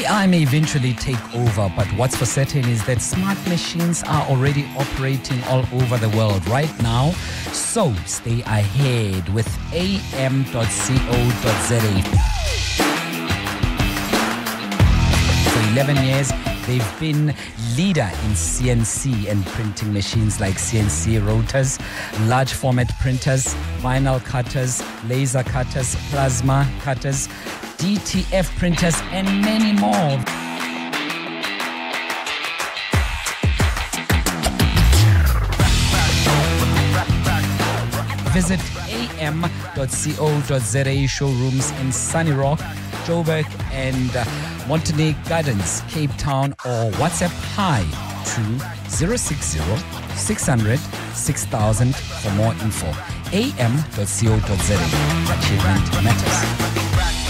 AI may eventually take over, but what's for certain is that smart machines are already operating all over the world right now. So stay ahead with am.co.za. For 11 years, they've been leader in CNC and printing machines like CNC rotors, large format printers, vinyl cutters, laser cutters, plasma cutters, DTF printers, and many more. Visit am.co.za showrooms in Sunny Rock, Joburg, and Montenegro Gardens, Cape Town, or WhatsApp hi to 060 600 6000 for more info. am.co.za. Achievement matters.